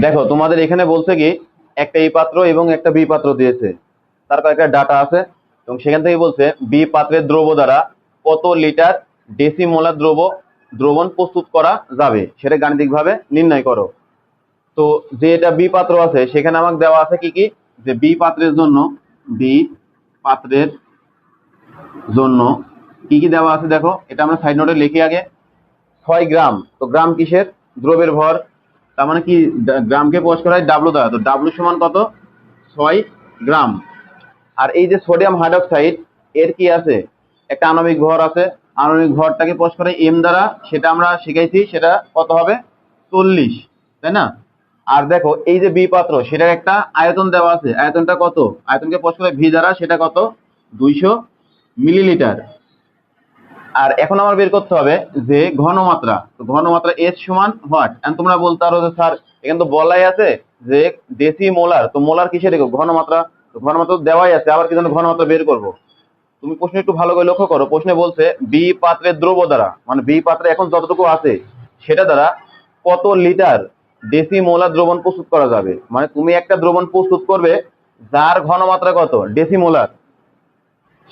দেখো তোমাদের এখানে বলছে কি একটা এ পাত্র এবং একটা বি পাত্র দিয়েছে, তার কয়েকটা ডাটা আছে এবং সেখান থেকে বলছে বি পাত্রের দ্রব্য দ্বারা কত লিটার ডেসিমোলার দ্রবণ প্রস্তুত করা যাবে সেটা গাণিতিকভাবে নির্ণয় করো। তো যে এটা বি পাত্র আছে সেখানে আমাকে দেওয়া আছে কি কি, যে বি পাত্রের জন্য কি কি দেওয়া আছে দেখো, এটা আমরা সাইড নোটে লিখি আগে। 6 গ্রাম, তো গ্রাম কিসের, দ্রবের ভর, তার মানে কি গ্রামকে প্রকাশ করা হয় ডাব্লু দ্বারা, তো ডাব্লু সমান কত, 6 গ্রাম। আর এই যে সোডিয়াম হাইড্রোক্সাইড এর কি আছে, একটা আণবিক ভর আছে, আণবিক ভরটাকে প্রকাশ করে এম দ্বারা, সেটা আমরা শিখাইছি, সেটা কত হবে 40, তাই না। আর দেখো এই যে বি পাত্র সেটার একটা আয়তন দেওয়া আছে, আয়তনটা কত, আয়তনকে প্রকাশ করে ভি দ্বারা, সেটা কত 200 মিলিলিটার। আর এখন আমার বের করতে হবে যে ঘনমাত্রা, তো ঘনমাত্রা এস সমান হোয়াট, এন্ড তোমরা বলতে পারো যে স্যার এখানে তো বলাই আছে যে ডেসিমোলার, তো মোলার কিসে রেখো ঘনমাত্রা, তো ঘনমাত্রা দেওয়াই আছে, আবার কি জন্য ঘনমাত্রা বের করব। তুমি প্রশ্ন একটু ভালো করে লক্ষ্য করো, প্রশ্নে বলছে বি পাত্রের দ্রব্য দ্বারা, মানে বি পাত্রে এখন যতটুকু আছে সেটা দ্বারা কত লিটার ডেসিমোলার দ্রবণ প্রস্তুত করা যাবে, মানে তুমি একটা দ্রবণ প্রস্তুত করবে যার ঘনমাত্রা কত ডেসিমোলার,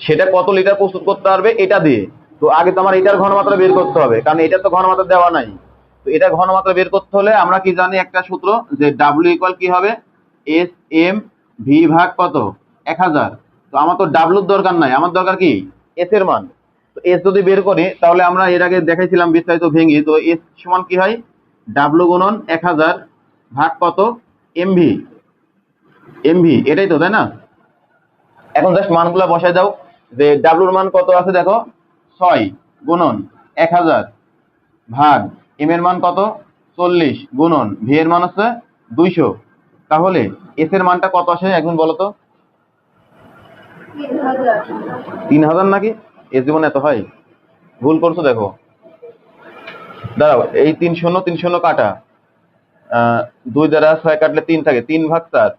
সেটা কত লিটার প্রস্তুত করতে পারবে এটা দিয়ে। তো আগে তো আমার এটার ঘনমাত্রা বের করতে হবে, কারণ এটা তো ঘনমাত্রা দেওয়া নাই। তো এটা ঘনমাত্রা বের করতে হলে আমরা কি জানি একটা সূত্র, যে ডাব্লিউ ইকুয়াল কি হবে, এস এম ভি ভাগ কত 1000। তো আমার তো ডাব্লুর দরকার নাই, আমার দরকার কি এস এর মান। তো এস যদি বের করি তাহলে আমরা এর আগে দেখাইছিলাম বিস্তারিত ভেঙে, তো এস সমান কি হয় ডাব্লু গুণন 1000 ভাগ কত এমভি, এমভি এটাই তো, তাই না। এখন জাস্ট মানগুলো বসাই দাও, যে ডাব্লুর মান কত আছে দেখো 6 গুণন 1000 ভাগ এম এর মান কত 40 গুণন ভি এর মান আছে 200। তাহলে এস এর মানটা কত আসে এখন বলো তো, 3000 নাকি, এস জীবনে এত হয়, ভুল করছো দেখো। দাঁড়াও, এই 3 শূন্য কাটা, 2 দ্বারা 6 কাটলে 3 থাকে, 3/4,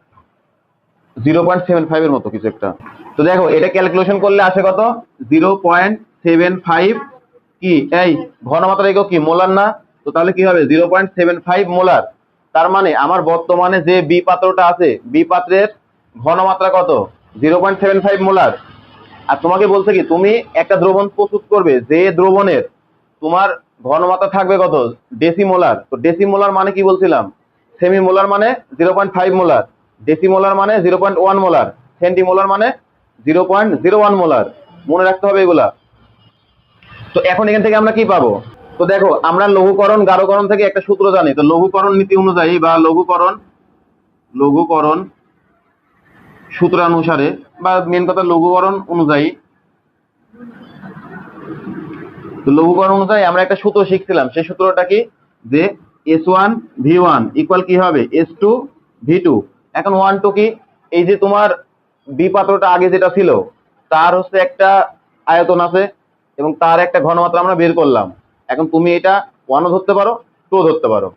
0.75 এর মতো কিছু একটা। তো দেখো এটা ক্যালকুলেশন করলে আসে কত 0.75, কি এই ঘনমাত্রা একক কি মোলার না, তো তাহলে কি হবে 0.75 মোলার। তার মানে আমার বর্তমানে যে বি পাত্রটা আছে, বি পাত্রের ঘনমাত্রা কত 0.75 মোলার। আর তোমাকে বলছে কি তুমি একটা দ্রবণ প্রস্তুত করবে, যে দ্রবণের তোমার ঘনমাত্রা থাকবে কত ডেসিমোলার। তো ডেসিমোলার মানে কি বলছিলাম, সেমি মোলার মানে 0.5 মোলার, ডেসিমোলার মানে 0.1 মোলার, সেন্টিমোলার মানে 0.01 মোলার। মনে রাখতে হবে এগুলা। তো এখন এখান থেকে আমরা কি পাবো, তো দেখো আমরা লঘুকরণ গাঢ়করণ থেকে একটা সূত্র জানি, তো লঘুকরণ নীতি অনুযায়ী বা লঘুকরণ সূত্রানুসারে, বা মেন কথা লঘুকরণ অনুযায়ী, তো লঘুকরণ অনুযায়ী আমরা একটা সূত্র শিখছিলাম, সেই সূত্রটা কি, যে S1 V1 ইকুয়াল কি হবে S2 V2। এখন 1 2 কি, এই যে তোমার বি পাত্রটা আগে যেটা ছিল তার হচ্ছে একটা আয়তন আছে এবং তার একটা ঘনমাত্রা আমরা বের করলাম। এখন তুমি এটা 1ও ধরতে পারো 2ও ধরতে পারো,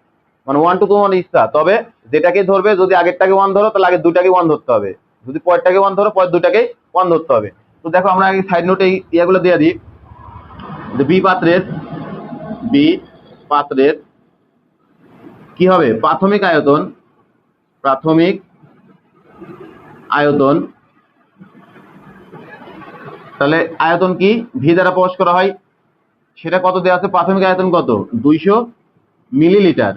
মানে 1 2 তোমার ইচ্ছা, তবে যেটাকে ধরবে, যদি আগেরটাকে 1 ধরো তাহলে আগের দুইটাকে 1 ধরতে হবে, যদি পরেরটাকে 1 ধরো পরের দুইটাকে 1 ধরতে হবে। তো দেখো আমরা আগে সাইড নোটে এই ইয়াগুলো দিয়ে দিই, যে বি পাত্রের কি হবে প্রাথমিক আয়তন, তাহলে আয়তন কি ভি দ্বারা প্রকাশ করা হয়, সেটা কত দেওয়া আছে, প্রাথমিক আয়তন কত 200 মিলিলিটার।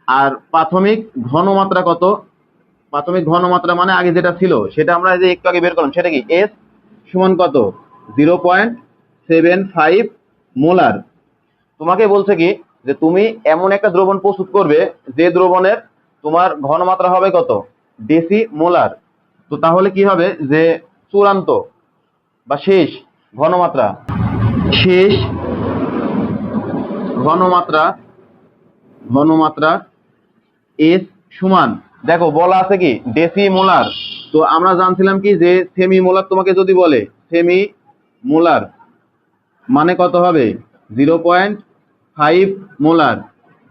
আর প্রাথমিক ঘনমাত্রা কত, প্রাথমিক ঘনমাত্রা মানে আগে যেটা ছিল সেটা আমরা যে একটু আগে বের করলাম, সেটা কি এস সমান কত 0.75 মোলার। তোমাকে বলছে কি যে তুমি এমন একটা দ্রবণ প্রস্তুত করবে যে দ্রবণের তোমার ঘনমাত্রা হবে কত ডেসিমোলার। তো তাহলে কি হবে যে চূড়ান্ত বা শেষ ঘনমাত্রা এস সমান, দেখো বলা আছে কি ডেসিমোলার। তো আমরা জানছিলাম কি যে সেমি মোলার, তোমাকে যদি বলে সেমি মোলার মানে কত হবে 0.5 মোলার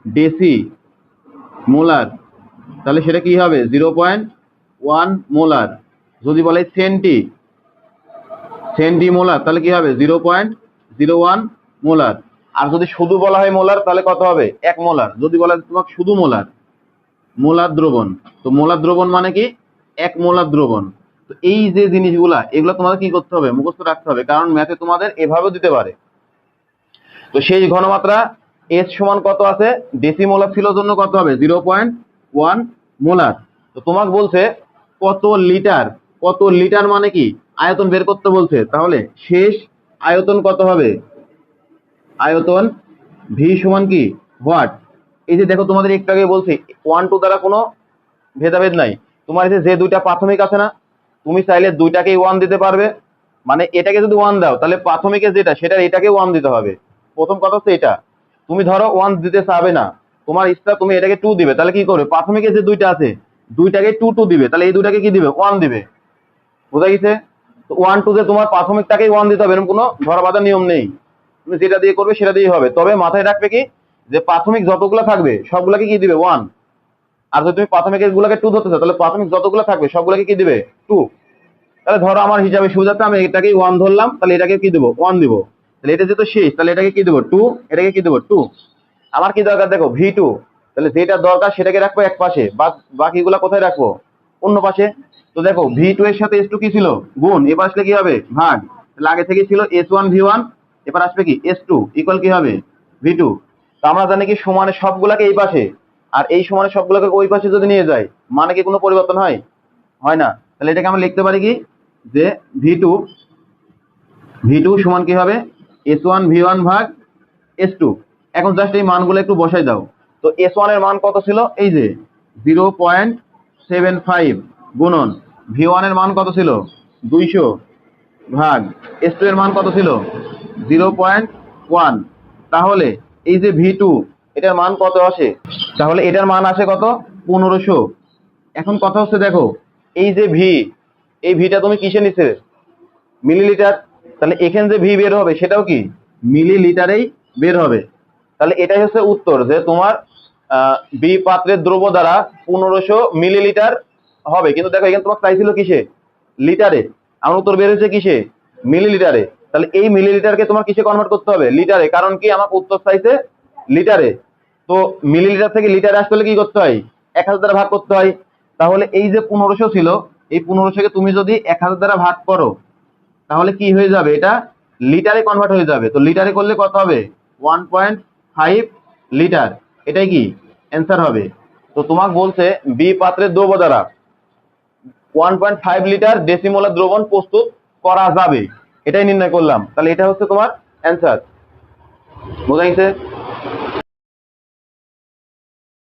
ডেসি মোলার, তাহলে সেটা কি হবে 0.1 মোলার। যদি বলে সেন্টিমোলার তাহলে কি হবে 0.01 মোলার। আর যদি শুধু বলা হয় মোলার তাহলে কত হবে 1 মোলার, যদি বলা হয় তোমাকে শুধু মোলার। মোলার দ্রবণ। তো মোলার দ্রবণ মানে কি? 1 মোলার দ্রবণ। তো এই যে জিনিসগুলা এগুলো তোমাদের কি করতে হবে? মুখস্থ রাখতে হবে, কারণ ম্যাথে তোমাদের এভাবেও দিতে পারে। তো সেই ঘনমাত্রা এস সমান কত আছে? ডেসিমোলার ছিল জন্য কত হবে? 0.1 মোলার। তো তোমাকে বলছে কত লিটার, কত লিটার মানে কি আয়তন বের করতে বলছে, তাহলে শেষ আয়তন কত হবে? আয়তন ভি সমান কি হোয়াট? এই যে দেখো তোমাদের একটু আগে বলছি 1 2 দ্বারা কোনো ভেদাভেদ নাই। তোমার এই যে দুইটা প্রাথমিক আছে না, তুমি চাইলে দুইটাকেই 1 দিতে পারবে। মানে এটাকে যদি 1 দাও তাহলে প্রাথমিকে যেটা সেটা এটাকে 1 দিতে হবে। প্রথম কথা হচ্ছে এটা। তুমি ধরো 1 দিতে চাবে না, তোমার ইচ্ছা তুমি এটাকে 2 দিবে, তাহলে কি করবে? প্রাথমিকে যে দুইটা আছে দুইটাকে 2 2 দিবে, তাহলে এই দুইটাকে কি দিবে? 1 দিবে। বোঝা গেছে? তো 1 2 তে তোমার প্রাথমিকটাকেই 1 দিতে হবে, এরকম কোনো ধরা বাঁধা নিয়ম নেই। তুমি যেটা দিয়ে করবে সেটা দিয়েই হবে। তবে মাথায় রাখবে কি, যে প্রাথমিক যতগুলো থাকবে সবগুলাকে কি দিবে? 1। আর যদি তুমি প্রাথমিক গুলাকে 2 ধরতে চাও তাহলে প্রাথমিক যতগুলো থাকবে সবগুলোকে কি দিবে? 2। তাহলে ধরো আমার হিসাবে সুবিধাতে আমি এটাকেই 1 ধরলাম, তাহলে এটাকে কি দেবো? 1 দিব। তাহলে এটা যেহেতু শেষ, তাহলে এটাকে কি দেবো? 2। এটাকে কি দেবো? 2। আমার কি দরকার দেখো? V2। তাহলে যেটা দরকার সেটাকে রাখবো এক পাশে, বাকিগুলা কোথায় রাখবো? অন্য পাশে। তো দেখো V2 এর সাথে S2 কি ছিল? গুণ। এবার আসলে কি হবে? ভাগ। তাহলে আগে থেকে ছিল S1 V1, এবার আসবে কি S2 ইকুয়াল কি হবে? V2। তো আমরা জানি কি সমানে সবগুলাকে এই পাশে আর এই সমানে সবগুলোকে ওই পাশে যদি নিয়ে যাই মানে কি কোনো পরিবর্তন হয়? হয় না। তাহলে এটাকে আমরা লিখতে পারি কি, যে V2 সমান কি হবে? S1 V1 ভাগ S2। এখন জাস্ট এই মানগুলো একটু বসাই দাও। তো S1 এর মান কত ছিল? এই যে 0.75 গুণন V1 এর মান কত ছিল? 200 ভাগ S2 এর মান কত ছিল? 0.1। তাহলে এই যে V2 এটার মান কত আসে? তাহলে এটার মান আসে কত? 1500। এখন কথা হচ্ছে দেখো, এই যে ভি, এই ভিটা তুমি কিসে নিচ্ছে? মিলিলিটার। তাহলে এখানে যে ভি বের হবে সেটাও কি মিলিলিটারেই বের হবে। তাহলে এটাই হচ্ছে উত্তর, যে তোমার বি পাত্রের দ্রব্য দ্বারা 1500 মিলিলিটার হবে। কিন্তু দেখো এখানে তোমার চাইছিল কিসে? লিটারে। আমার উত্তর বের হয়েছে কিসে? মিলিলিটারে। তাহলে এই মিলিলিটারকে তোমার কিসে কনভার্ট করতে হবে? লিটারে। কারণ কি আমার উত্তর চাইছে লিটারে। তো মিলিলিটার থেকে লিটারে আসতে হলে কি করতে হয়? 1000 দ্বারা ভাগ করতে হয়। তাহলে এই যে 1500 ছিল, এই 1500কে তুমি যদি 1000 দ্বারা ভাগ করো তাহলে কি হয়ে যাবে? এটা লিটারে কনভার্ট হয়ে যাবে। তো লিটারে করলে কত হবে? 1.5 লিটার। এটাই কি অ্যান্সার হবে। তো তোমাকে বলছে বি পাত্রের দ্রব্য দ্বারা 1.5 লিটার ডেসিমোলার দ্রবণ প্রস্তুত করা যাবে, এটাই নির্ণয় করলাম। তাহলে এটা হচ্ছে তোমার অ্যান্সার। বোঝা গেছে?